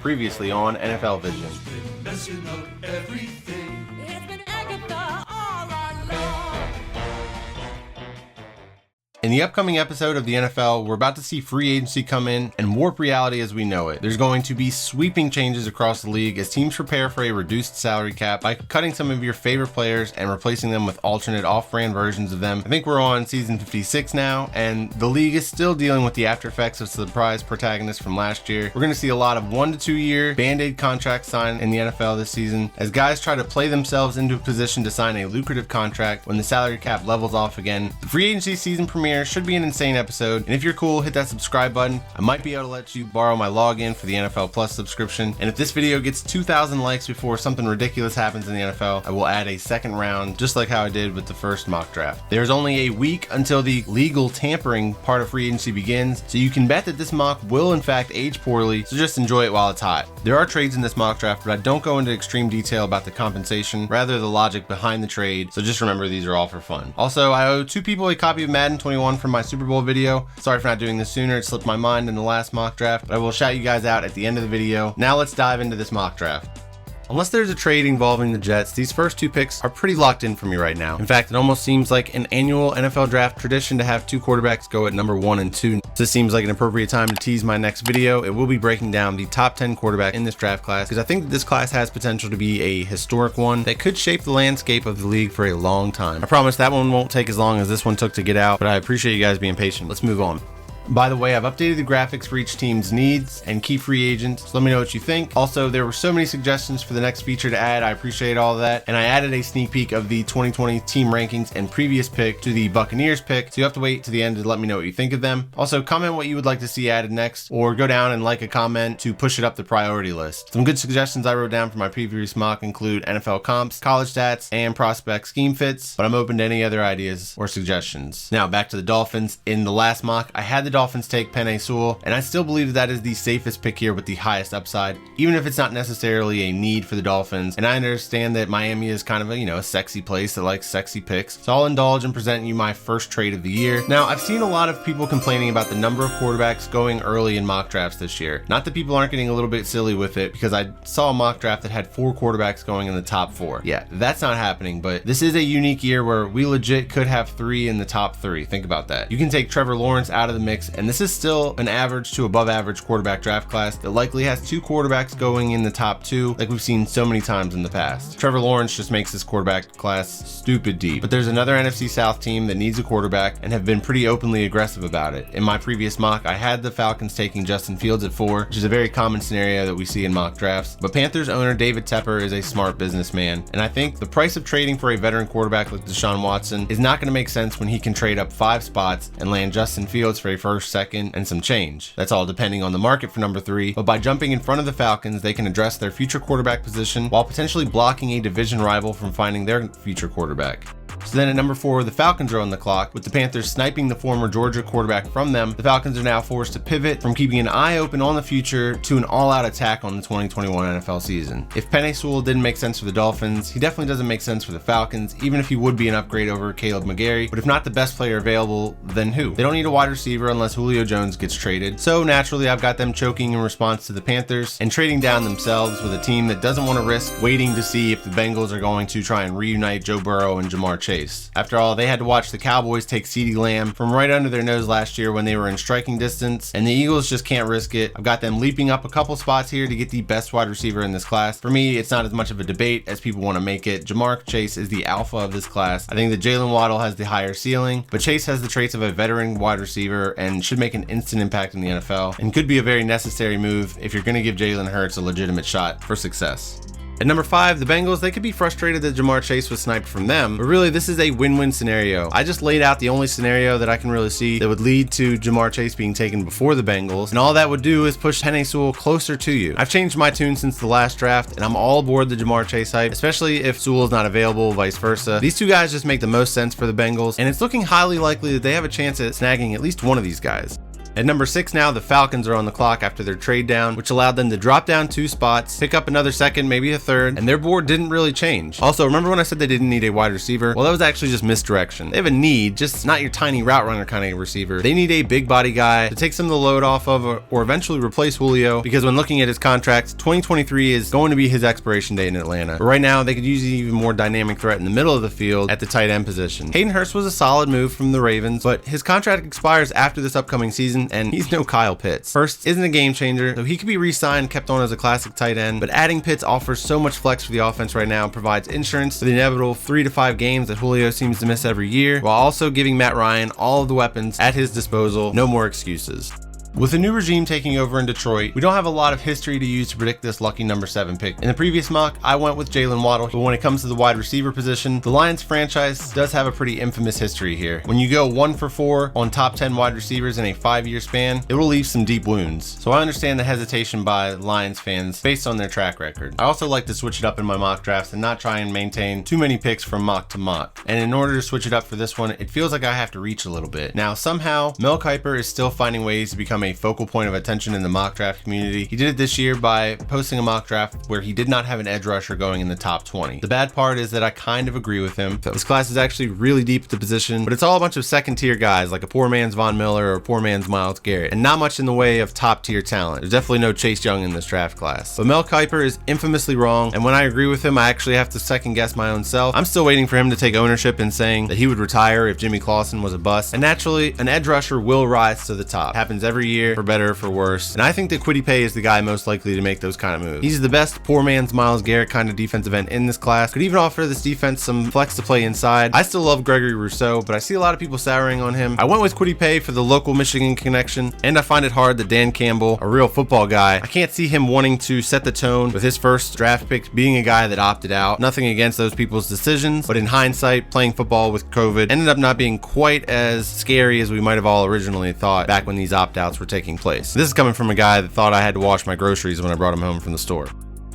previously on NFLVision. In the upcoming episode of the NFL, we're about to see free agency come in and warp reality as we know it. There's going to be sweeping changes across the league as teams prepare for a reduced salary cap by cutting some of your favorite players and replacing them with alternate off-brand versions of them. I think we're on season 56 now, and the league is still dealing with the after effects of surprise protagonists from last year. We're going to see a lot of 1 to 2 year band-aid contracts signed in the NFL this season as guys try to play themselves into a position to sign a lucrative contract when the salary cap levels off again. The free agency season premiere should be an insane episode, and if you're cool, hit that subscribe button. I might be able to let you borrow my login for the NFL Plus subscription, and if this video gets 2,000 likes before something ridiculous happens in the NFL, I will add a second round, just like how I did with the first mock draft. There's only a week until the legal tampering part of free agency begins, so you can bet that this mock will in fact age poorly, so just enjoy it while it's hot. There are trades in this mock draft, but I don't go into extreme detail about the compensation, rather the logic behind the trade, so just remember these are all for fun. Also, I owe 2 people a copy of Madden 21 from my Super Bowl video. Sorry for not doing this sooner, it slipped my mind in the last mock draft, but I will shout you guys out at the end of the video. Now let's dive into this mock draft. Unless there's a trade involving the Jets, these first 2 picks are pretty locked in for me right now. In fact, it almost seems like an annual NFL draft tradition to have 2 quarterbacks go at number 1 and 2. So this seems like an appropriate time to tease my next video. It will be breaking down the top 10 quarterback in this draft class because I think that this class has potential to be a historic one that could shape the landscape of the league for a long time. I promise that one won't take as long as this one took to get out, but I appreciate you guys being patient. Let's move on. By the way, I've updated the graphics for each team's needs and key free agents, so let me know what you think. Also, there were so many suggestions for the next feature to add. I appreciate all of that. And I added a sneak peek of the 2020 team rankings and previous pick to the Buccaneers pick, so you have to wait to the end to let me know what you think of them. Also, comment what you would like to see added next, or go down and like a comment to push it up the priority list. Some good suggestions I wrote down for my previous mock include NFL comps, college stats, and prospect scheme fits, but I'm open to any other ideas or suggestions. Now, back to the Dolphins. In the last mock, I had the Dolphins take Penei Sewell, and I still believe that is the safest pick here with the highest upside, even if it's not necessarily a need for the Dolphins. And I understand that Miami is kind of a sexy place that likes sexy picks, so I'll indulge in presenting you my first trade of the year. Now, I've seen a lot of people complaining about the number of quarterbacks going early in mock drafts this year. Not that people aren't getting a little bit silly with it, because I saw a mock draft that had 4 quarterbacks going in the top 4. Yeah, that's not happening, but this is a unique year where we legit could have 3 in the top 3. Think about that. You can take Trevor Lawrence out of the mix, and this is still an average to above average quarterback draft class that likely has 2 quarterbacks going in the top 2, like we've seen so many times in the past. Trevor Lawrence just makes this quarterback class stupid deep, but there's another NFC South team that needs a quarterback and have been pretty openly aggressive about it. In my previous mock, I had the Falcons taking Justin Fields at 4, which is a very common scenario that we see in mock drafts, but Panthers owner David Tepper is a smart businessman, and I think the price of trading for a veteran quarterback like Deshaun Watson is not going to make sense when he can trade up 5 spots and land Justin Fields for a first, second, and some change. That's all depending on the market for number 3, but by jumping in front of the Falcons, they can address their future quarterback position while potentially blocking a division rival from finding their future quarterback. So then at number 4, the Falcons are on the clock. With the Panthers sniping the former Georgia quarterback from them, the Falcons are now forced to pivot from keeping an eye open on the future to an all-out attack on the 2021 NFL season. If Penei Sewell didn't make sense for the Dolphins, he definitely doesn't make sense for the Falcons, even if he would be an upgrade over Caleb McGarry, but if not the best player available, then who? They don't need a wide receiver unless Julio Jones gets traded, so naturally I've got them choking in response to the Panthers and trading down themselves with a team that doesn't want to risk waiting to see if the Bengals are going to try and reunite Joe Burrow and Jamar Chase. After all, they had to watch the Cowboys take CeeDee Lamb from right under their nose last year when they were in striking distance, and the Eagles just can't risk it. I've got them leaping up a couple spots here to get the best wide receiver in this class. For me, it's not as much of a debate as people want to make it. Jamar Chase is the alpha of this class. I think that Jalen Waddle has the higher ceiling, but Chase has the traits of a veteran wide receiver and should make an instant impact in the NFL, and could be a very necessary move if you're going to give Jalen Hurts a legitimate shot for success. At number 5, the Bengals, they could be frustrated that Jamar Chase was sniped from them, but really this is a win-win scenario. I just laid out the only scenario that I can really see that would lead to Jamar Chase being taken before the Bengals, and all that would do is push Penei Sewell closer to you. I've changed my tune since the last draft, and I'm all aboard the Jamar Chase hype, especially if Sewell is not available, vice versa. These 2 guys just make the most sense for the Bengals, and it's looking highly likely that they have a chance at snagging at least one of these guys. At number 6 now, the Falcons are on the clock after their trade down, which allowed them to drop down 2 spots, pick up another second, maybe a third, and their board didn't really change. Also, remember when I said they didn't need a wide receiver? Well, that was actually just misdirection. They have a need, just not your tiny route runner kind of receiver. They need a big body guy to take some of the load off of or eventually replace Julio, because when looking at his contract, 2023 is going to be his expiration date in Atlanta. But right now, they could use an even more dynamic threat in the middle of the field at the tight end position. Hayden Hurst was a solid move from the Ravens, but his contract expires after this upcoming season, and he's no Kyle Pitts. Hurst isn't a game changer, so he could be re-signed, kept on as a classic tight end, but adding Pitts offers so much flex for the offense right now and provides insurance for the inevitable 3 to 5 games that Julio seems to miss every year, while also giving Matt Ryan all of the weapons at his disposal. No more excuses. With a new regime taking over in Detroit, we don't have a lot of history to use to predict this lucky number 7 pick. In the previous mock, I went with Jalen Waddle, but when it comes to the wide receiver position, the Lions franchise does have a pretty infamous history here. When you go 1 for 4 on top 10 wide receivers in a 5-year span, it will leave some deep wounds. So I understand the hesitation by Lions fans based on their track record. I also like to switch it up in my mock drafts and not try and maintain too many picks from mock to mock. And in order to switch it up for this one, it feels like I have to reach a little bit. Now, somehow, Mel Kiper is still finding ways to become a focal point of attention in the mock draft community. He did it this year by posting a mock draft where he did not have an edge rusher going in the top 20. The bad part is that I kind of agree with him. This class is actually really deep at the position, but it's all a bunch of second tier guys like a poor man's Von Miller or a poor man's Myles Garrett, and not much in the way of top tier talent. There's definitely no Chase Young in this draft class. But Mel Kiper is infamously wrong, and when I agree with him, I actually have to second guess my own self. I'm still waiting for him to take ownership in saying that he would retire if Jimmy Clausen was a bust, and naturally, an edge rusher will rise to the top. It happens every year, for better or for worse, and I think that Kwity Paye is the guy most likely to make those kind of moves. He's the best poor man's Myles Garrett kind of defensive end in this class, could even offer this defense some flex to play inside. I still love Gregory Rousseau, but I see a lot of people souring on him. I went with Kwity Paye for the local Michigan connection, and I find it hard that Dan Campbell, a real football guy, I can't see him wanting to set the tone with his first draft pick being a guy that opted out. Nothing against those people's decisions, but in hindsight, playing football with COVID ended up not being quite as scary as we might have all originally thought back when these opt-outs were taking place. This is coming from a guy that thought I had to wash my groceries when I brought him home from the store.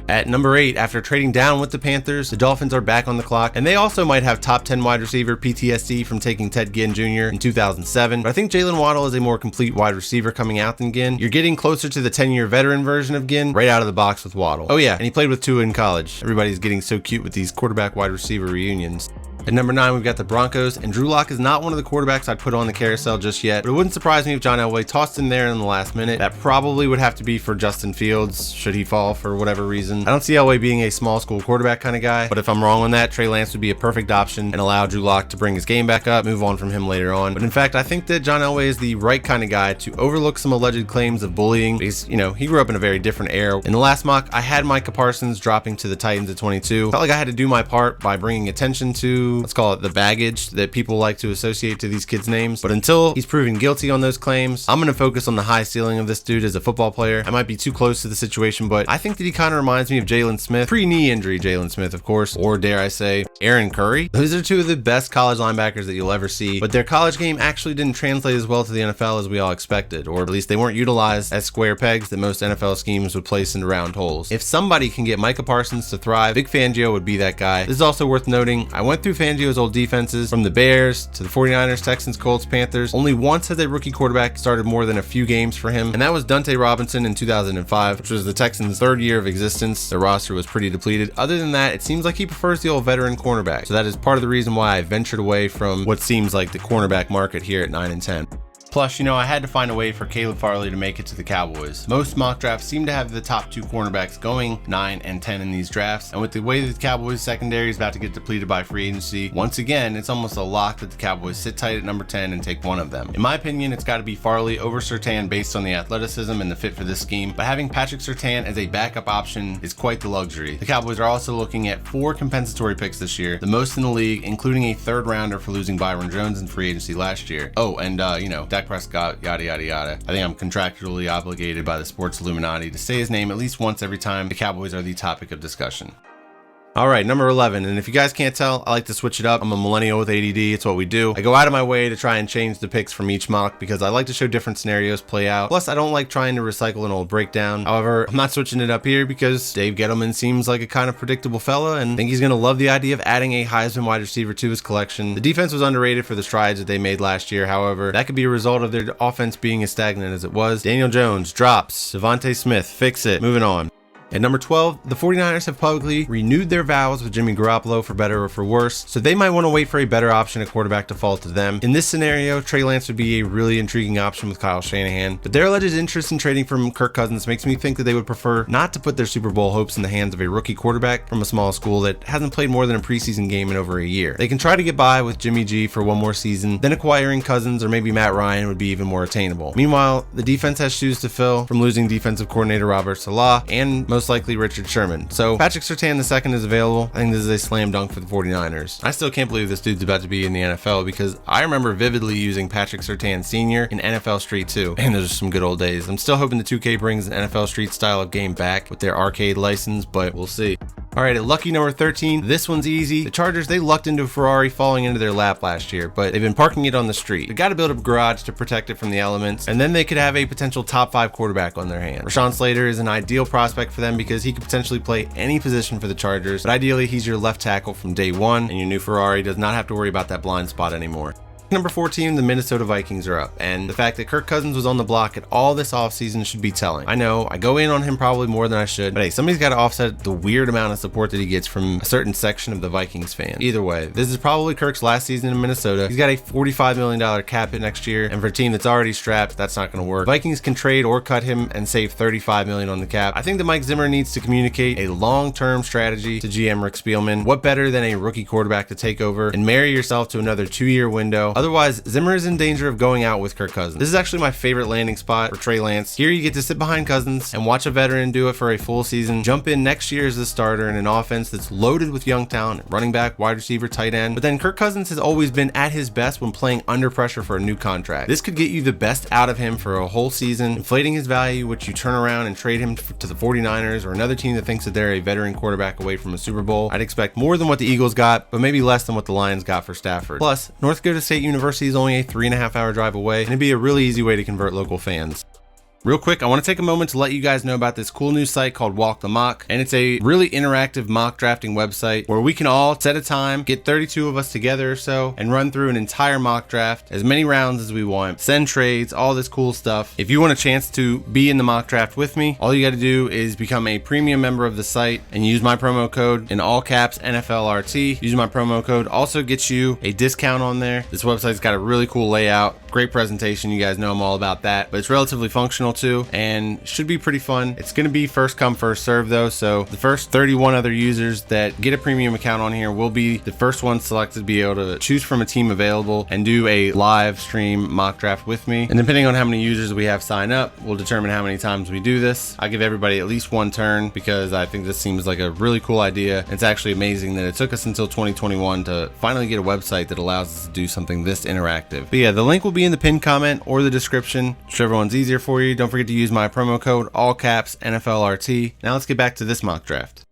At number 8, after trading down with the Panthers, the Dolphins are back on the clock, and they also might have top 10 wide receiver PTSD from taking Ted Ginn Jr. in 2007, but I think Jalen Waddle is a more complete wide receiver coming out than Ginn. You're getting closer to the 10-year veteran version of Ginn right out of the box with Waddle. Oh yeah, and he played with Tua in college. Everybody's getting so cute with these quarterback wide receiver reunions. At number 9, we've got the Broncos, and Drew Lock is not one of the quarterbacks I'd put on the carousel just yet, but it wouldn't surprise me if John Elway tossed him there in the last minute. That probably would have to be for Justin Fields, should he fall for whatever reason. I don't see Elway being a small school quarterback kind of guy, but if I'm wrong on that, Trey Lance would be a perfect option and allow Drew Lock to bring his game back up, move on from him later on. But in fact, I think that John Elway is the right kind of guy to overlook some alleged claims of bullying, because, you know, he grew up in a very different era. In the last mock, I had Micah Parsons dropping to the Titans at 22. Felt like I had to do my part by bringing attention to, let's call it the baggage that people like to associate to these kids' names. But until he's proven guilty on those claims, I'm going to focus on the high ceiling of this dude as a football player. I might be too close to the situation, but I think that he kind of reminds me of Jalen Smith, pre-knee injury Jalen Smith, of course, or dare I say, Aaron Curry. Those are two of the best college linebackers that you'll ever see, but their college game actually didn't translate as well to the NFL as we all expected, or at least they weren't utilized as square pegs that most NFL schemes would place into round holes. If somebody can get Micah Parsons to thrive, Vic Fangio would be that guy. This is also worth noting, I went through Fangio's old defenses from the Bears to the 49ers, Texans, Colts, Panthers. Only once has a rookie quarterback started more than a few games for him, and that was Dante Robinson in 2005, which was the Texans' 3rd year of existence. Their roster was pretty depleted. Other than that, it seems like he prefers the old veteran cornerback, so that is part of the reason why I ventured away from what seems like the cornerback market here at 9 and 10. Plus, you know, I had to find a way for Caleb Farley to make it to the Cowboys. Most mock drafts seem to have the top 2 cornerbacks going 9 and 10 in these drafts, and with the way that the Cowboys secondary is about to get depleted by free agency, once again, it's almost a lock that the Cowboys sit tight at number 10 and take one of them. In my opinion, it's got to be Farley over Surtain based on the athleticism and the fit for this scheme, but having Patrick Surtain as a backup option is quite the luxury. The Cowboys are also looking at 4 compensatory picks this year, the most in the league, including a 3rd rounder for losing Byron Jones in free agency last year. Oh, and you know, Dak Prescott, yada yada yada. I think I'm contractually obligated by the sports Illuminati to say his name at least once every time the Cowboys are the topic of discussion. All right, number 11, and if you guys can't tell, I like to switch it up. I'm a millennial with ADD, it's what we do. I go out of my way to try and change the picks from each mock because I like to show different scenarios play out. Plus, I don't like trying to recycle an old breakdown. However, I'm not switching it up here because Dave Gettleman seems like a kind of predictable fella, and I think he's gonna love the idea of adding a Heisman wide receiver to his collection. The defense was underrated for the strides that they made last year, however, that could be a result of their offense being as stagnant as it was. Daniel Jones drops, Devontae Smith, fix it, moving on. At number 12, the 49ers have publicly renewed their vows with Jimmy Garoppolo for better or for worse, so they might want to wait for a better option at quarterback to fall to them. In this scenario, Trey Lance would be a really intriguing option with Kyle Shanahan, but their alleged interest in trading from Kirk Cousins makes me think that they would prefer not to put their Super Bowl hopes in the hands of a rookie quarterback from a small school that hasn't played more than a preseason game in over a year. They can try to get by with Jimmy G for one more season, then acquiring Cousins or maybe Matt Ryan would be even more attainable. Meanwhile, the defense has shoes to fill from losing defensive coordinator Robert Saleh and most likely Richard Sherman. So Patrick Surtain II is available. I think this is a slam dunk for the 49ers. I still can't believe this dude's about to be in the NFL because I remember vividly using Patrick Surtain Sr. in NFL Street 2. And those are some good old days. I'm still hoping the 2K brings an NFL Street style of game back with their arcade license, but we'll see. All right, at lucky number 13, this one's easy. The Chargers, they lucked into a Ferrari falling into their lap last year, but they've been parking it on the street. They got to build a garage to protect it from the elements, and then they could have a potential top 5 quarterback on their hands. Rashawn Slater is an ideal prospect for them because he could potentially play any position for the Chargers, but ideally he's your left tackle from day one, and your new Ferrari does not have to worry about that blind spot anymore. Number 14, the Minnesota Vikings are up, and the fact that Kirk Cousins was on the block at all this offseason should be telling. I know, I go in on him probably more than I should, but hey, somebody's got to offset the weird amount of support that he gets from a certain section of the Vikings fans. Either way, this is probably Kirk's last season in Minnesota. He's got a $45 million cap hit next year, and for a team that's already strapped, that's not going to work. Vikings can trade or cut him and save $35 million on the cap. I think that Mike Zimmer needs to communicate a long-term strategy to GM Rick Spielman. What better than a rookie quarterback to take over and marry yourself to another 2-year window? Otherwise, Zimmer is in danger of going out with Kirk Cousins. This is actually my favorite landing spot for Trey Lance. Here you get to sit behind Cousins and watch a veteran do it for a full season, jump in next year as the starter in an offense that's loaded with young talent, running back, wide receiver, tight end. But then Kirk Cousins has always been at his best when playing under pressure for a new contract. This could get you the best out of him for a whole season, inflating his value, which you turn around and trade him to the 49ers or another team that thinks that they're a veteran quarterback away from a Super Bowl. I'd expect more than what the Eagles got, but maybe less than what the Lions got for Stafford. Plus, North Dakota State University is only a 3.5-hour drive away, and it'd be a really easy way to convert local fans. Real quick, I want to take a moment to let you guys know about this cool new site called Walk the Mock, and it's a really interactive mock drafting website where we can all set a time, get 32 of us together or so, and run through an entire mock draft, as many rounds as we want, send trades, all this cool stuff. If you want a chance to be in the mock draft with me, all you got to do is become a premium member of the site and use my promo code in all caps NFLRT. Using my promo code also gets you a discount on there. This website's got a really cool layout, great presentation. You guys know I'm all about that, but it's relatively functional too and should be pretty fun. It's going to be first come first serve though, so the first 31 other users that get a premium account on here will be the first ones selected to be able to choose from a team available and do a live stream mock draft with me. And depending on how many users we have sign up, we'll determine how many times we do this. I give everybody at least one turn because I think this seems like a really cool idea. It's actually amazing that it took us until 2021 to finally get a website that allows us to do something this interactive. But yeah, the link will be in the pinned comment or the description, whichever one's easier for you. Don't forget to use my promo code, all caps NFLRT. Now let's get back to this mock draft.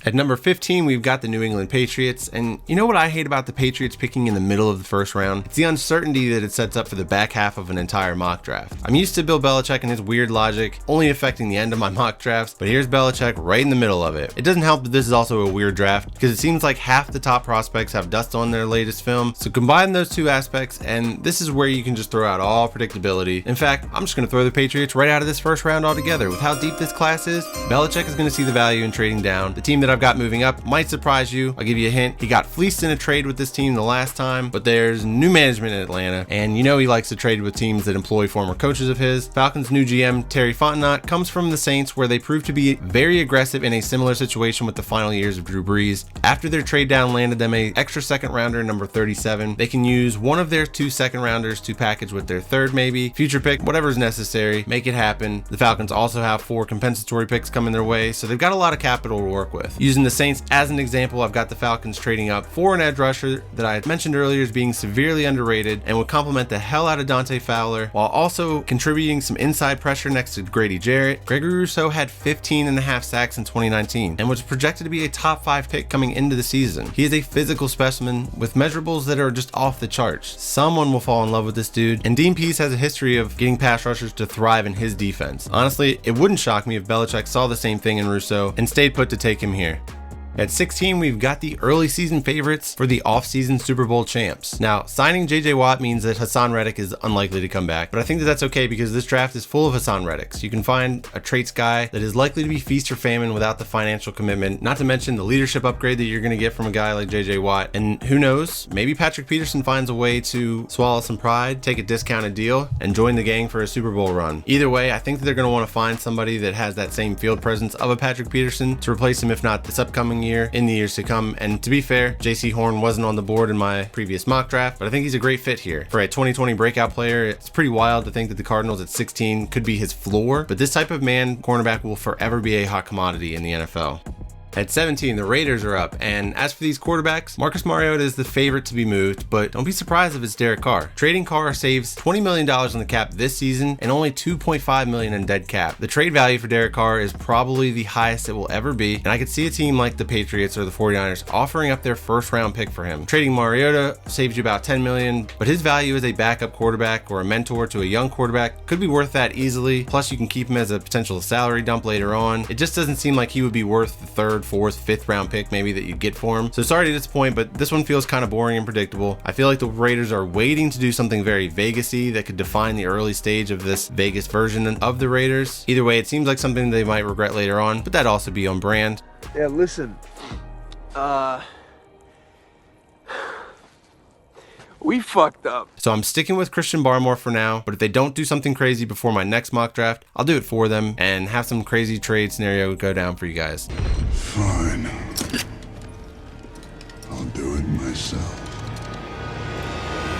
At number 15, we've got the New England Patriots, and you know what I hate about the Patriots picking in the middle of the first round? It's the uncertainty that it sets up for the back half of an entire mock draft. I'm used to Bill Belichick and his weird logic only affecting the end of my mock drafts, but here's Belichick right in the middle of it. It doesn't help that this is also a weird draft, because it seems like half the top prospects have dust on their latest film, so combine those two aspects, and this is where you can just throw out all predictability. In fact, I'm just going to throw the Patriots right out of this first round altogether. With how deep this class is, Belichick is going to see the value in trading down. The team that I've got moving up might surprise you. I'll give you a hint. He got fleeced in a trade with this team the last time, but there's new management in Atlanta, and you know he likes to trade with teams that employ former coaches of his. Falcons' new GM, Terry Fontenot, comes from the Saints, where they proved to be very aggressive in a similar situation with the final years of Drew Brees. After their trade down landed them an extra second rounder, number 37, they can use one of their 2 second rounders to package with their third, maybe future pick, whatever's necessary, make it happen. The Falcons also have 4 compensatory picks coming their way, so they've got a lot of capital to work with. Using the Saints as an example, I've got the Falcons trading up for an edge rusher that I mentioned earlier as being severely underrated and would complement the hell out of Dante Fowler while also contributing some inside pressure next to Grady Jarrett. Gregory Rousseau had 15.5 sacks in 2019 and was projected to be a top 5 pick coming into the season. He is a physical specimen with measurables that are just off the charts. Someone will fall in love with this dude, and Dean Pease has a history of getting pass rushers to thrive in his defense. Honestly, it wouldn't shock me if Belichick saw the same thing in Rousseau and stayed put to take him here. At 16, we've got the early season favorites for the off-season Super Bowl champs. Now, signing JJ Watt means that Hassan Reddick is unlikely to come back, but I think that that's okay because this draft is full of Hassan Reddicks. You can find a traits guy that is likely to be feast or famine without the financial commitment, not to mention the leadership upgrade that you're going to get from a guy like JJ Watt. And who knows, maybe Patrick Peterson finds a way to swallow some pride, take a discounted deal, and join the gang for a Super Bowl run. Either way, I think that they're going to want to find somebody that has that same field presence of a Patrick Peterson to replace him, if not this upcoming year, in the years to come. And to be fair, JC Horn wasn't on the board in my previous mock draft, but I think he's a great fit here. For a 2020 breakout player, it's pretty wild to think that the Cardinals at 16 could be his floor, but this type of man, cornerback, will forever be a hot commodity in the NFL. At 17, the Raiders are up, and as for these quarterbacks, Marcus Mariota is the favorite to be moved, but don't be surprised if it's Derek Carr. Trading Carr saves $20 million on the cap this season and only $2.5 million in dead cap. The trade value for Derek Carr is probably the highest it will ever be, and I could see a team like the Patriots or the 49ers offering up their first round pick for him. Trading Mariota saves you about $10 million, but his value as a backup quarterback or a mentor to a young quarterback could be worth that easily. Plus, you can keep him as a potential salary dump later on. It just doesn't seem like he would be worth the third, fourth, fifth round pick maybe that you'd get for him. So sorry to disappoint, but this one feels kind of boring and predictable. I feel like the Raiders are waiting to do something very Vegas-y that could define the early stage of this Vegas version of the Raiders. Either way, it seems like something they might regret later on, but that'd also be on brand. Yeah, listen, we fucked up. So I'm sticking with Christian Barmore for now, but if they don't do something crazy before my next mock draft, I'll do it for them and have some crazy trade scenario go down for you guys. Fine. I'll do it myself.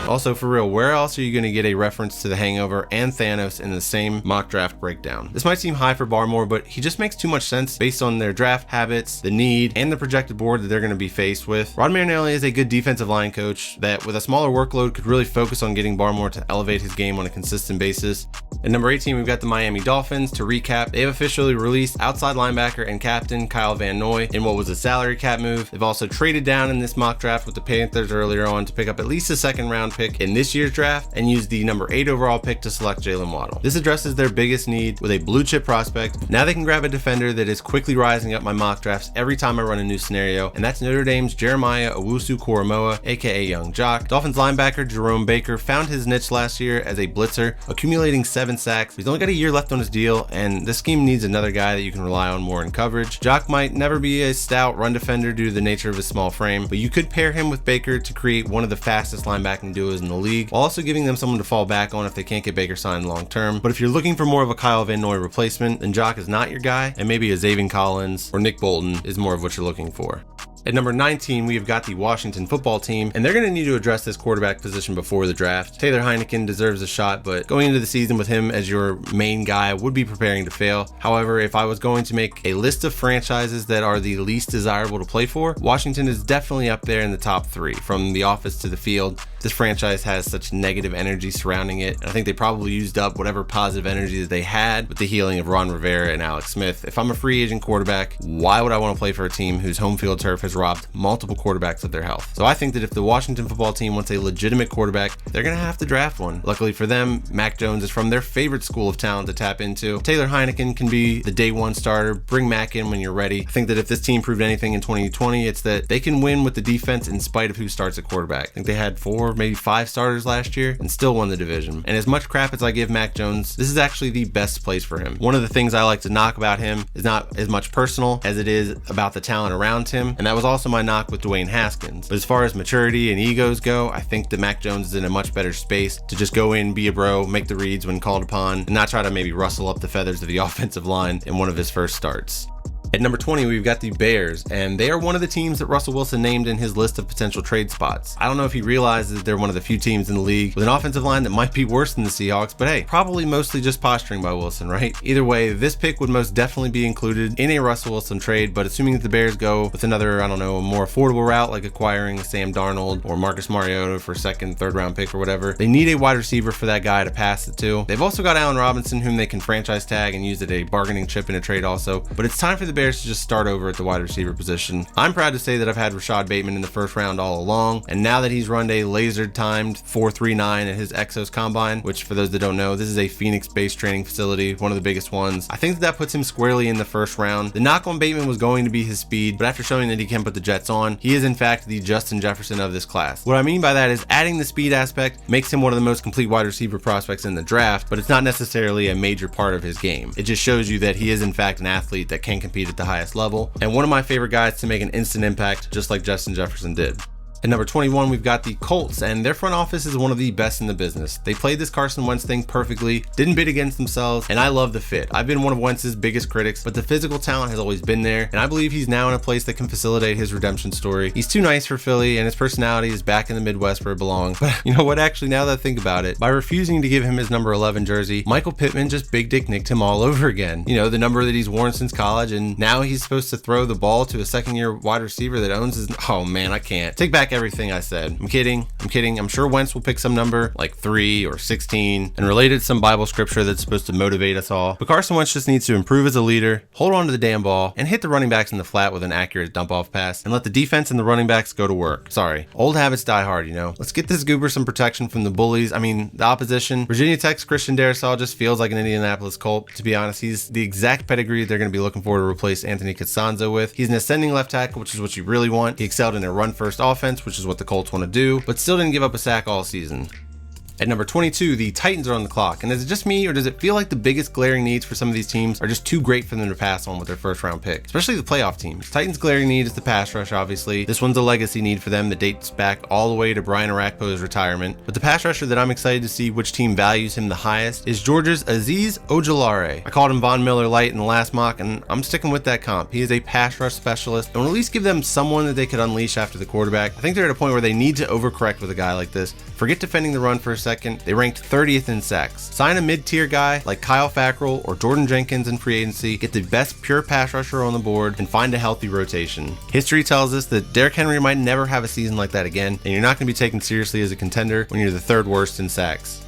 Also, for real, where else are you going to get a reference to The Hangover and Thanos in the same mock draft breakdown? This might seem high for Barmore, but he just makes too much sense based on their draft habits, the need, and the projected board that they're going to be faced with. Rod Marinelli is a good defensive line coach that, with a smaller workload, could really focus on getting Barmore to elevate his game on a consistent basis. At number 18, we've got the Miami Dolphins. To recap, they have officially released outside linebacker and captain Kyle Van Noy in what was a salary cap move. They've also traded down in this mock draft with the Panthers earlier on to pick up at least a second round pick in this year's draft and use the number 8 overall pick to select Jalen Waddle. This addresses their biggest need with a blue chip prospect. Now they can grab a defender that is quickly rising up my mock drafts every time I run a new scenario, and that's Notre Dame's Jeremiah Owusu-Koramoah, aka Young Jock. Dolphins linebacker Jerome Baker found his niche last year as a blitzer, accumulating 7 sacks. He's only got a year left on his deal, and this scheme needs another guy that you can rely on more in coverage. Jock might never be a stout run defender due to the nature of his small frame, but you could pair him with Baker to create one of the fastest linebacking duos in the league, while also giving them someone to fall back on if they can't get Baker signed long term. But if you're looking for more of a Kyle Van Noy replacement, then Jock is not your guy, and maybe a Zaven Collins or Nick Bolton is more of what you're looking for. At number 19, we have got the Washington football team, and they're going to need to address this quarterback position before the draft. Taylor Heineken deserves a shot, but going into the season with him as your main guy would be preparing to fail. However, if I was going to make a list of franchises that are the least desirable to play for, Washington is definitely up there in the top 3. From the office to the field, this franchise has such negative energy surrounding it, and I think they probably used up whatever positive energy that they had with the healing of Ron Rivera and Alex Smith. If I'm a free agent quarterback, why would I want to play for a team whose home field turf has robbed multiple quarterbacks of their health? So I think that if the Washington football team wants a legitimate quarterback, they're going to have to draft one. Luckily for them, Mac Jones is from their favorite school of talent to tap into. Taylor Heineken can be the day one starter. Bring Mac in when you're ready. I think that if this team proved anything in 2020, it's that they can win with the defense in spite of who starts at quarterback. I think they had 4, maybe 5 starters last year and still won the division. And as much crap as I give Mac Jones, this is actually the best place for him. One of the things I like to knock about him is not as much personal as it is about the talent around him, and that was also my knock with Dwayne Haskins. But as far as maturity and egos go, I think that Mac Jones is in a much better space to just go in, be a bro, make the reads when called upon, and not try to maybe rustle up the feathers of the offensive line in one of his first starts. At number 20, we've got the Bears, and they are one of the teams that Russell Wilson named in his list of potential trade spots. I don't know if he realizes that they're one of the few teams in the league with an offensive line that might be worse than the Seahawks, but hey, probably mostly just posturing by Wilson, right? Either way, this pick would most definitely be included in a Russell Wilson trade, but assuming that the Bears go with another, I don't know, a more affordable route like acquiring Sam Darnold or Marcus Mariota for second, third round pick or whatever, they need a wide receiver for that guy to pass it to. They've also got Allen Robinson, whom they can franchise tag and use as a bargaining chip in a trade also, but it's time for the Bears to just start over at the wide receiver position. I'm proud to say that I've had Rashad Bateman in the first round all along, and now that he's run a laser timed 4.39 at his Exos Combine, which for those that don't know, this is a Phoenix-based training facility, one of the biggest ones. I think that puts him squarely in the first round. The knock on Bateman was going to be his speed, but after showing that he can put the Jets on, he is in fact the Justin Jefferson of this class. What I mean by that is adding the speed aspect makes him one of the most complete wide receiver prospects in the draft, but it's not necessarily a major part of his game. It just shows you that he is in fact an athlete that can compete at the highest level, and one of my favorite guys to make an instant impact just like Justin Jefferson did. At number 21, we've got the Colts, and their front office is one of the best in the business. They played this Carson Wentz thing perfectly, didn't bid against themselves, and I love the fit. I've been one of Wentz's biggest critics, but the physical talent has always been there, and I believe he's now in a place that can facilitate his redemption story. He's too nice for Philly, and his personality is back in the Midwest where it belongs. But you know what, actually, now that I think about it, by refusing to give him his number 11 jersey, Michael Pittman just big dick nicked him all over again. You know, the number that he's worn since college, and now he's supposed to throw the ball to a second-year wide receiver that owns his... Oh man, I can't. Take back everything I said. I'm kidding. I'm sure Wentz will pick some number like 3 or 16 and related some Bible scripture that's supposed to motivate us all. But Carson Wentz just needs to improve as a leader, hold on to the damn ball, and hit the running backs in the flat with an accurate dump off pass and let the defense and the running backs go to work. Sorry. Old habits die hard, you know. Let's get this goober some protection from the bullies. I mean, the opposition. Virginia Tech's Christian Darrisaw just feels like an Indianapolis Colt. To be honest, he's the exact pedigree they're going to be looking for to replace Anthony Costanzo with. He's an ascending left tackle, which is what you really want. He excelled in a run first offense, which is what the Colts want to do, but still didn't give up a sack all season. At number 22, the Titans are on the clock. And is it just me, or does it feel like the biggest glaring needs for some of these teams are just too great for them to pass on with their first round pick? Especially the playoff teams. Titans' glaring need is the pass rush, obviously. This one's a legacy need for them that dates back all the way to Brian Orakpo's retirement. But the pass rusher that I'm excited to see which team values him the highest is Georgia's Azeez Ojulari. I called him Von Miller Light in the last mock, and I'm sticking with that comp. He is a pass rush specialist, and will at least give them someone that they could unleash after the quarterback. I think they're at a point where they need to overcorrect with a guy like this. Forget defending the run for a second. They ranked 30th in sacks. Sign a mid-tier guy like Kyle Fackrell or Jordan Jenkins in free agency, get the best pure pass rusher on the board, and find a healthy rotation. History tells us that Derrick Henry might never have a season like that again, and you're not going to be taken seriously as a contender when you're the third worst in sacks.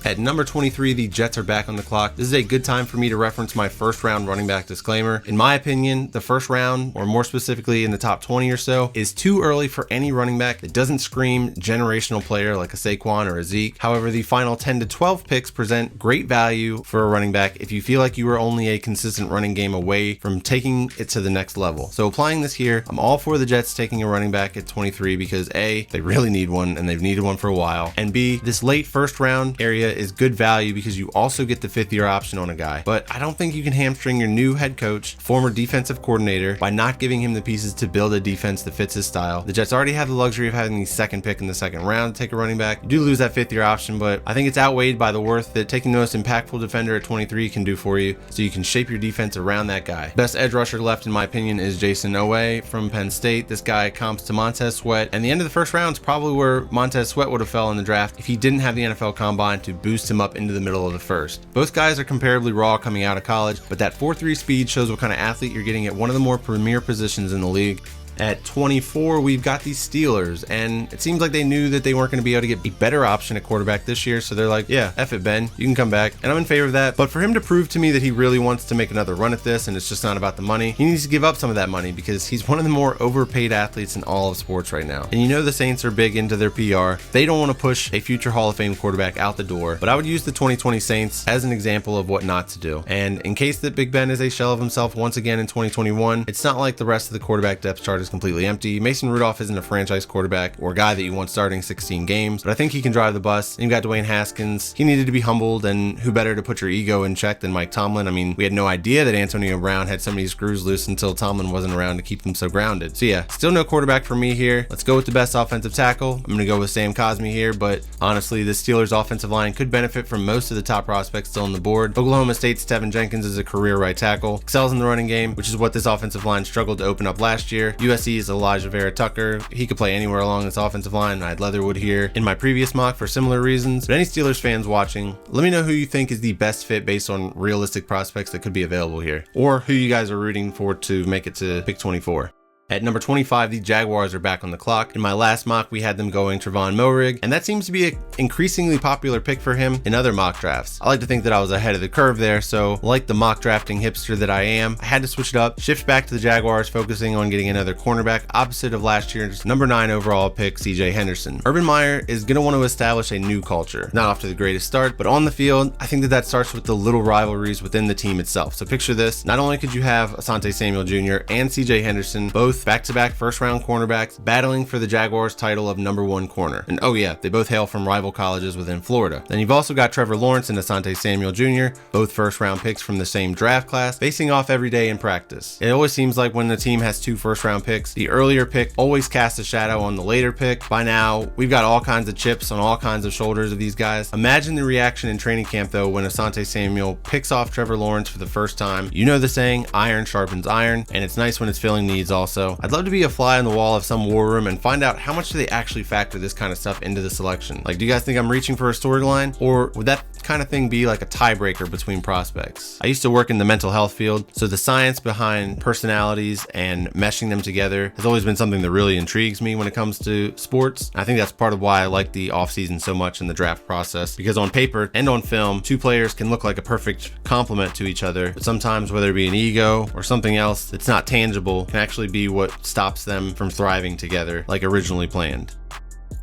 At number 23, the Jets are back on the clock. This is a good time for me to reference my first round running back disclaimer. In my opinion, the first round, or more specifically in the top 20 or so, is too early for any running back that doesn't scream generational player like a Saquon or a Zeke. However, the final 10 to 12 picks present great value for a running back if you feel like you are only a consistent running game away from taking it to the next level. So applying this here, I'm all for the Jets taking a running back at 23 because A, they really need one and they've needed one for a while, and B, this late first round area is good value because you also get the 5th-year option on a guy. But I don't think you can hamstring your new head coach, former defensive coordinator, by not giving him the pieces to build a defense that fits his style. The Jets already have the luxury of having the second pick in the second round to take a running back. You do lose that 5th-year option, but I think it's outweighed by the worth that taking the most impactful defender at 23 can do for you, so you can shape your defense around that guy. Best edge rusher left, in my opinion, is Jason Owe from Penn State. This guy comps to Montez Sweat, and the end of the first round is probably where Montez Sweat would have fell in the draft if he didn't have the NFL Combine to boost him up into the middle of the first. Both guys are comparably raw coming out of college, but that 4.3 speed shows what kind of athlete you're getting at one of the more premier positions in the league. At 24, we've got the Steelers, and it seems like they knew that they weren't going to be able to get a better option at quarterback this year, so they're like, yeah, F it, Ben, you can come back, and I'm in favor of that. But for him to prove to me that he really wants to make another run at this and it's just not about the money, he needs to give up some of that money because he's one of the more overpaid athletes in all of sports right now. And you know the Saints are big into their PR. They don't want to push a future Hall of Fame quarterback out the door, but I would use the 2020 Saints as an example of what not to do. And in case that Big Ben is a shell of himself once again in 2021, it's not like the rest of the quarterback depth chart is completely empty. Mason Rudolph isn't a franchise quarterback or a guy that you want starting 16 games, but I think he can drive the bus. And you've got Dwayne Haskins. He needed to be humbled, and who better to put your ego in check than Mike Tomlin? I mean, we had no idea that Antonio Brown had so many screws loose until Tomlin wasn't around to keep them so grounded. So yeah, still no quarterback for me here. Let's go with the best offensive tackle. I'm going to go with Sam Cosmi here, but honestly, the Steelers offensive line could benefit from most of the top prospects still on the board. Oklahoma State's Tevin Jenkins is a career right tackle, excels in the running game, which is what this offensive line struggled to open up last year. USC's Elijah Vera Tucker. He could play anywhere along this offensive line, and I had Leatherwood here in my previous mock for similar reasons. But any Steelers fans watching, let me know who you think is the best fit based on realistic prospects that could be available here, or who you guys are rooting for to make it to pick 24. At number 25, the Jaguars are back on the clock. In my last mock, we had them going Trevon Moehrig, and that seems to be an increasingly popular pick for him in other mock drafts. I like to think that I was ahead of the curve there, so like the mock drafting hipster that I am, I had to switch it up, shift back to the Jaguars, focusing on getting another cornerback opposite of last year's number 9 overall pick, CJ Henderson. Urban Meyer is going to want to establish a new culture. Not off to the greatest start, but on the field, I think that starts with the little rivalries within the team itself. So picture this, not only could you have Asante Samuel Jr. and CJ Henderson, both back-to-back first-round cornerbacks battling for the Jaguars title of number 1 corner. And oh yeah, they both hail from rival colleges within Florida. Then you've also got Trevor Lawrence and Asante Samuel Jr., both first-round picks from the same draft class, facing off every day in practice. It always seems like when the team has 2 first-round picks, the earlier pick always casts a shadow on the later pick. By now, we've got all kinds of chips on all kinds of shoulders of these guys. Imagine the reaction in training camp though when Asante Samuel picks off Trevor Lawrence for the first time. You know the saying, iron sharpens iron, and it's nice when it's filling needs also. I'd love to be a fly on the wall of some war room and find out how much do they actually factor this kind of stuff into the selection. Like, do you guys think I'm reaching for a storyline, or would that kind of thing be like a tiebreaker between prospects? I used to work in the mental health field, so the science behind personalities and meshing them together has always been something that really intrigues me when it comes to sports. I think that's part of why I like the offseason so much in the draft process, because on paper and on film, 2 players can look like a perfect complement to each other, but sometimes whether it be an ego or something else that's not tangible can actually be what stops them from thriving together like originally planned.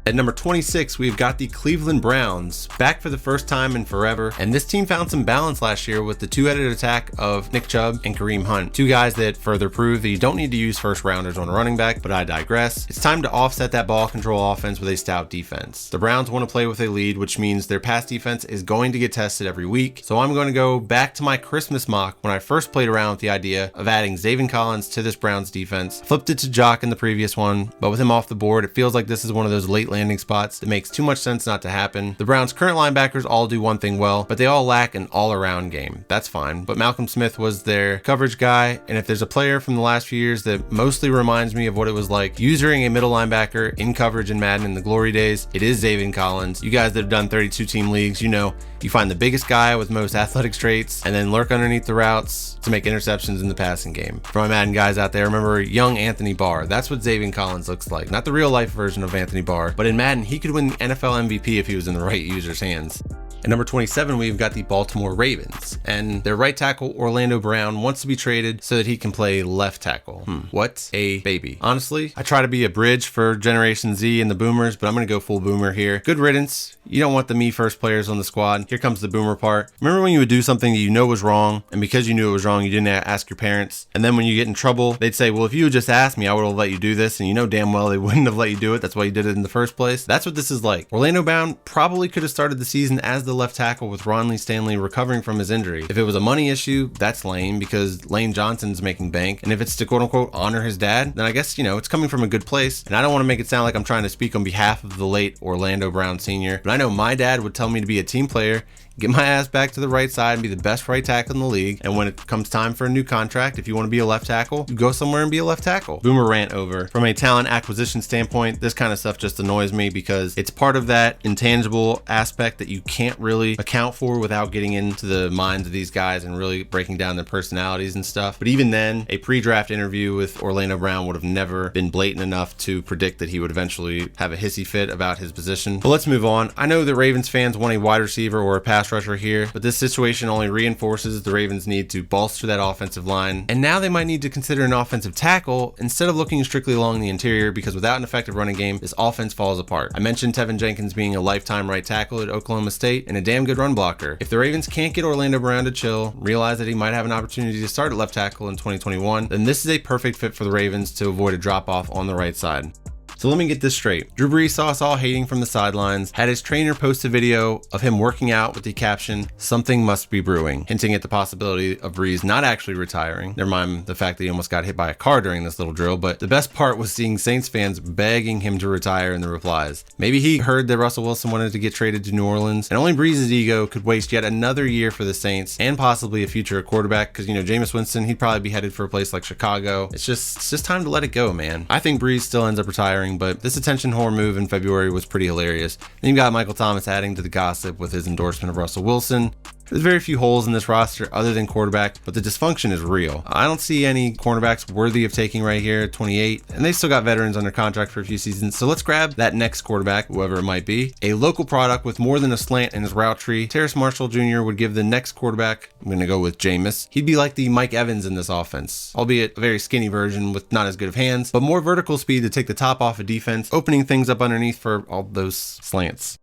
At number 26, we've got the Cleveland Browns, back for the first time in forever, and this team found some balance last year with the 2-headed attack of Nick Chubb and Kareem Hunt, 2 guys that further prove that you don't need to use first rounders on a running back, but I digress. It's time to offset that ball control offense with a stout defense. The Browns want to play with a lead, which means their pass defense is going to get tested every week, so I'm going to go back to my Christmas mock when I first played around with the idea of adding Zaven Collins to this Browns defense. Flipped it to Jock in the previous one, but with him off the board, it feels like this is one of those late landing spots that makes too much sense not to happen. The Browns' current linebackers all do one thing well, but they all lack an all-around game. That's fine, but Malcolm Smith was their coverage guy, and if there's a player from the last few years that mostly reminds me of what it was like using a middle linebacker in coverage in Madden in the glory days, it is Zaven Collins. You guys that have done 32-team leagues, you know, you find the biggest guy with most athletic traits and then lurk underneath the routes to make interceptions in the passing game. For my Madden guys out there, remember young Anthony Barr. That's what Zaven Collins looks like. Not the real life version of Anthony Barr, but in Madden, he could win the NFL MVP if he was in the right user's hands. At number 27, we've got the Baltimore Ravens, and their right tackle, Orlando Brown, wants to be traded so that he can play left tackle. What a baby. Honestly, I try to be a bridge for Generation Z and the Boomers, but I'm going to go full Boomer here. Good riddance. You don't want the me first players on the squad. Here comes the Boomer part. Remember when you would do something that you know was wrong, and because you knew it was wrong, you didn't ask your parents, and then when you get in trouble, they'd say, well, if you had just asked me, I would have let you do this, and you know damn well they wouldn't have let you do it. That's why you did it in the first place. That's what this is like. Orlando Brown probably could have started the season as the left tackle with Ron Lee Stanley recovering from his injury. If it was a money issue, that's lame because Lane Johnson's making bank. And if it's to quote unquote honor his dad, then I guess, you know, it's coming from a good place. And I don't want to make it sound like I'm trying to speak on behalf of the late Orlando Brown Sr., but I know my dad would tell me to be a team player, get my ass back to the right side and be the best right tackle in the league. And when it comes time for a new contract, if you want to be a left tackle, you go somewhere and be a left tackle. Boomer rant over. From a talent acquisition standpoint, this kind of stuff just annoys me because it's part of that intangible aspect that you can't really account for without getting into the minds of these guys and really breaking down their personalities and stuff. But even then, a pre-draft interview with Orlando Brown would have never been blatant enough to predict that he would eventually have a hissy fit about his position. But let's move on. I know that Ravens fans want a wide receiver or a pass pass rusher here, but this situation only reinforces the Ravens' need to bolster that offensive line. And now they might need to consider an offensive tackle instead of looking strictly along the interior, because without an effective running game, this offense falls apart. I mentioned Tevin Jenkins being a lifetime right tackle at Oklahoma State and a damn good run blocker. If the Ravens can't get Orlando Brown to chill, realize that he might have an opportunity to start at left tackle in 2021, then this is a perfect fit for the Ravens to avoid a drop off on the right side. So let me get this straight. Drew Brees saw us all hating from the sidelines, had his trainer post a video of him working out with the caption, "Something must be brewing," hinting at the possibility of Brees not actually retiring. Never mind the fact that he almost got hit by a car during this little drill, but the best part was seeing Saints fans begging him to retire in the replies. Maybe he heard that Russell Wilson wanted to get traded to New Orleans, and only Brees' ego could waste yet another year for the Saints and possibly a future quarterback, because, Jameis Winston, he'd probably be headed for a place like Chicago. It's just time to let it go, man. I think Brees still ends up retiring, but this attention whore move in February was pretty hilarious. Then you got Michael Thomas adding to the gossip with his endorsement of Russell Wilson. There's very few holes in this roster other than quarterback, but the dysfunction is real. I don't see any cornerbacks worthy of taking right here at 28, and they still got veterans under contract for a few seasons, so let's grab that next quarterback, whoever it might be. A local product with more than a slant in his route tree. Terrace Marshall Jr. would give the next quarterback, I'm going to go with Jameis. He'd be like the Mike Evans in this offense, albeit a very skinny version with not as good of hands, but more vertical speed to take the top off of defense, opening things up underneath for all those slants.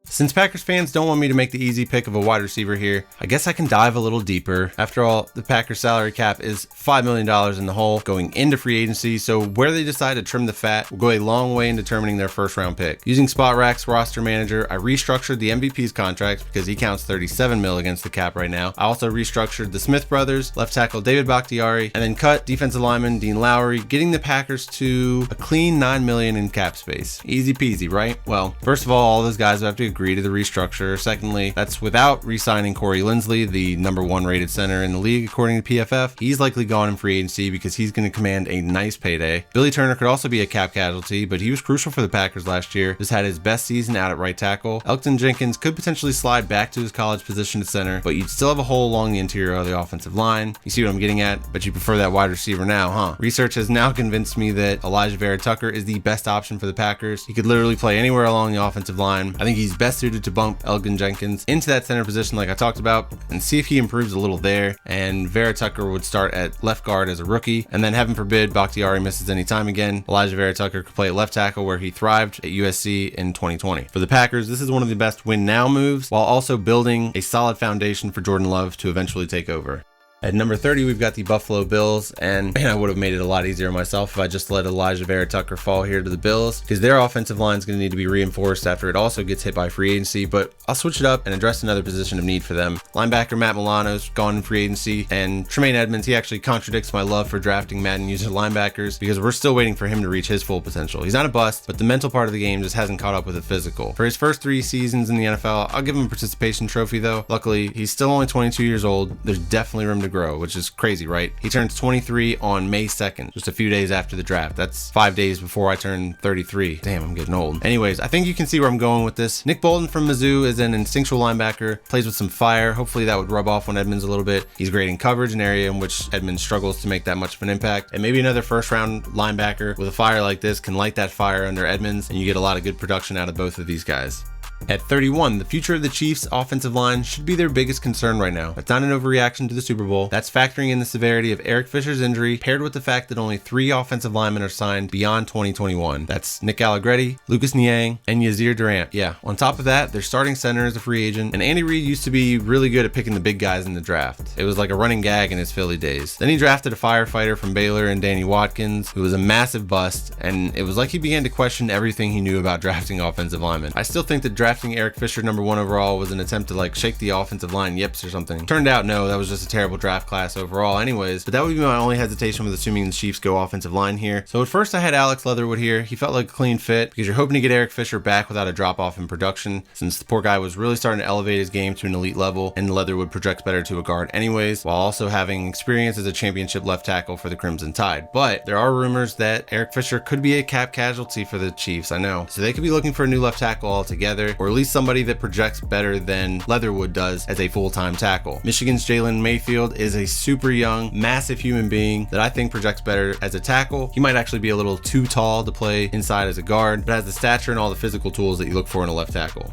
Since Packers fans don't want me to make the easy pick of a wide receiver here, I guess I can dive a little deeper. After all, the Packers salary cap is $5 million in the hole going into free agency, so where they decide to trim the fat will go a long way in determining their first round pick. Using SpotRack's roster manager, I restructured the MVP's contract because he counts $37 million against the cap right now. I also restructured the Smith brothers, left tackle David Bakhtiari, and then cut defensive lineman Dean Lowry, getting the Packers to a clean $9 million in cap space. Easy peasy, right? Well, first of all those guys have to agree to the restructure. Secondly, that's without re-signing Corey Linsley, the #1 rated center in the league according to PFF. He's likely gone in free agency because he's going to command a nice payday. Billy Turner could also be a cap casualty, but he was crucial for the Packers last year. Just had his best season out at right tackle. Elgton Jenkins could potentially slide back to his college position at center, but you'd still have a hole along the interior of the offensive line. You see what I'm getting at? But you prefer that wide receiver now, huh? Research has now convinced me that Elijah Vera Tucker is the best option for the Packers. He could literally play anywhere along the offensive line. I think he's best suited to bump Elgton Jenkins into that center position like I talked about and see if he improves a little there, and Vera Tucker would start at left guard as a rookie, and then heaven forbid Bakhtiari misses any time again, Elijah Vera Tucker could play at left tackle where he thrived at USC in 2020. For the Packers, this is one of the best win now moves while also building a solid foundation for Jordan Love to eventually take over. At number 30, we've got the Buffalo Bills, and man, I would have made it a lot easier myself if I just let Elijah Vera Tucker fall here to the Bills, because their offensive line is going to need to be reinforced after it also gets hit by free agency, but I'll switch it up and address another position of need for them. Linebacker Matt Milano's gone in free agency, and Tremaine Edmonds, he actually contradicts my love for drafting Madden user linebackers because we're still waiting for him to reach his full potential. He's not a bust, but the mental part of the game just hasn't caught up with the physical. For his first 3 seasons in the NFL, I'll give him a participation trophy though. Luckily, he's still only 22 years old. There's definitely room to grow, which is crazy, right? He turns 23 on May 2nd, just a few days after the draft. That's 5 days before I turn 33. Damn, I'm getting old. Anyways, I think you can see where I'm going with this. Nick Bolton from Mizzou is an instinctual linebacker, plays with some fire. Hopefully that would rub off on Edmonds a little bit. He's great in coverage, an area in which Edmonds struggles to make that much of an impact. And maybe another first round linebacker with a fire like this can light that fire under Edmonds, and you get a lot of good production out of both of these guys. At 31, the future of the Chiefs' offensive line should be their biggest concern right now. That's not an overreaction to the Super Bowl. That's factoring in the severity of Eric Fisher's injury, paired with the fact that only 3 offensive linemen are signed beyond 2021. That's Nick Allegretti, Lucas Niang, and Yazir Durant. Yeah, on top of that, their starting center is a free agent, and Andy Reid used to be really good at picking the big guys in the draft. It was like a running gag in his Philly days. Then he drafted a firefighter from Baylor and Danny Watkins, who was a massive bust, and it was like he began to question everything he knew about drafting offensive linemen. I still think that drafting Eric Fisher #1 overall was an attempt to shake the offensive line yips or something. Turned out no, that was just a terrible draft class overall anyways, but that would be my only hesitation with assuming the Chiefs go offensive line here. So at first I had Alex Leatherwood here. He felt like a clean fit because you're hoping to get Eric Fisher back without a drop off in production, since the poor guy was really starting to elevate his game to an elite level, and Leatherwood projects better to a guard anyways, while also having experience as a championship left tackle for the Crimson Tide. But there are rumors that Eric Fisher could be a cap casualty for the Chiefs, I know. So they could be looking for a new left tackle altogether, or at least somebody that projects better than Leatherwood does as a full-time tackle. Michigan's Jalen Mayfield is a super young, massive human being that I think projects better as a tackle. He might actually be a little too tall to play inside as a guard, but has the stature and all the physical tools that you look for in a left tackle.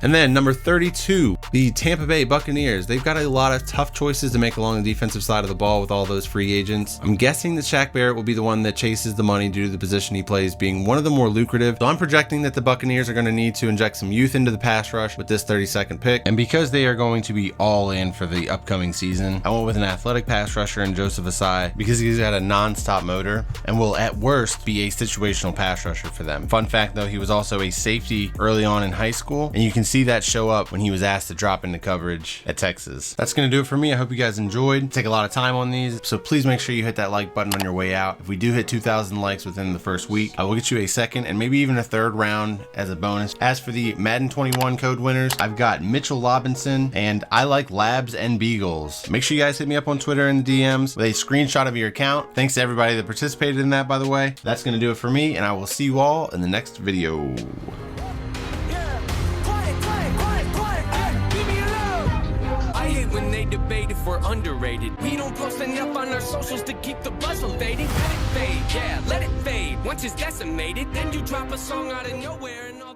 And then number 32, The Tampa Bay Buccaneers, they've got a lot of tough choices to make along the defensive side of the ball with all those free agents. I'm guessing that Shaq Barrett will be the one that chases the money due to the position he plays being one of the more lucrative. So I'm projecting that the Buccaneers are going to need to inject some youth into the pass rush with this 32nd pick. And because they are going to be all in for the upcoming season, I went with an athletic pass rusher in Joseph Asai because he's got a non-stop motor and will at worst be a situational pass rusher for them. Fun fact though, he was also a safety early on in high school, and you can see that show up when he was asked to drop into coverage at Texas. That's going to do it for me. I hope you guys enjoyed. Take a lot of time on these, so please make sure you hit that like button on your way out. If we do hit 2,000 likes within the first week, I will get you a second and maybe even a third round as a bonus. As for the Madden 21 code winners, I've got Mitchell Robinson and I like Labs and Beagles. Make sure you guys hit me up on Twitter in the DMs with a screenshot of your account. Thanks to everybody that participated in that, by the way. That's going to do it for me, and I will see you all in the next video. When they debate if we're underrated, we don't post enough on our socials to keep the buzz evading. Let it fade, yeah, let it fade. Once it's decimated, then you drop a song out of nowhere and all